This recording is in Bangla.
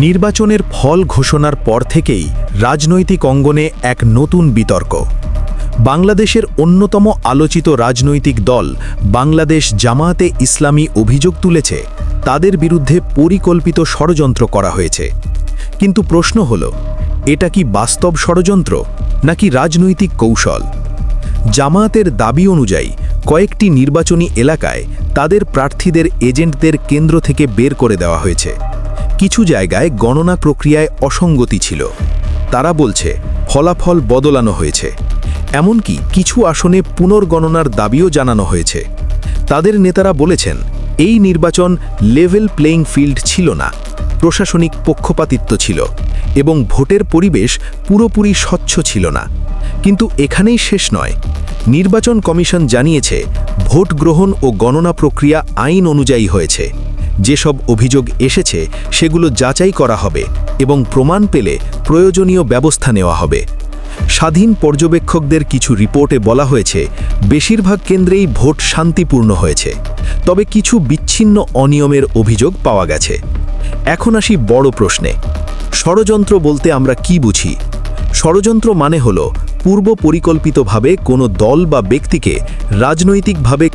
নির্বাচনের ফল ঘোষণার পর থেকেই রাজনৈতিক অঙ্গনে এক নতুন বিতর্ক। বাংলাদেশের অন্যতম আলোচিত রাজনৈতিক দল বাংলাদেশ জামায়াতে ইসলামী অভিযোগ তুলেছে তাদের বিরুদ্ধে পরিকল্পিত ষড়যন্ত্র করা হয়েছে। কিন্তু প্রশ্ন হল, এটা কি বাস্তব ষড়যন্ত্র নাকি রাজনৈতিক কৌশল? জামায়াতের দাবি অনুযায়ী কয়েকটি নির্বাচনী এলাকায় তাদের প্রার্থীদের এজেন্টদের কেন্দ্র থেকে বের করে দেওয়া হয়েছে। কিছু জায়গায় গণনা প্রক্রিয়ায় অসঙ্গতি ছিল, তারা বলছে ফলাফল বদলানো হয়েছে। এমনকি কিছু আসনে পুনর্গণনার দাবিও জানানো হয়েছে। তাদের নেতারা বলেছেন এই নির্বাচন লেভেল প্লেইং ফিল্ড ছিল না, প্রশাসনিক পক্ষপাতিত্ব ছিল এবং ভোটের পরিবেশ পুরোপুরি স্বচ্ছ ছিল না। কিন্তু এখানেই শেষ নয়। নির্বাচন কমিশন জানিয়েছে ভোট গ্রহণ ও গণনা প্রক্রিয়া আইন অনুযায়ী হয়েছে। যেসব অভিযোগ এসেছে সেগুলো যাচাই করা হবে এবং প্রমাণ পেলে প্রয়োজনীয় ব্যবস্থা নেওয়া হবে। স্বাধীন পর্যবেক্ষকদের কিছু রিপোর্টে বলা হয়েছে বেশিরভাগ কেন্দ্রেই ভোট শান্তিপূর্ণ হয়েছে, তবে কিছু বিচ্ছিন্ন অনিয়মের অভিযোগ পাওয়া গেছে। এখন আসি বড় প্রশ্নে, ষড়যন্ত্র বলতে আমরা কি বুঝি? ষড়যন্ত্র মানে হলো পূর্ব পরিকল্পিতভাবে কোনো দল বা ব্যক্তিকে রাজনৈতিকভাবে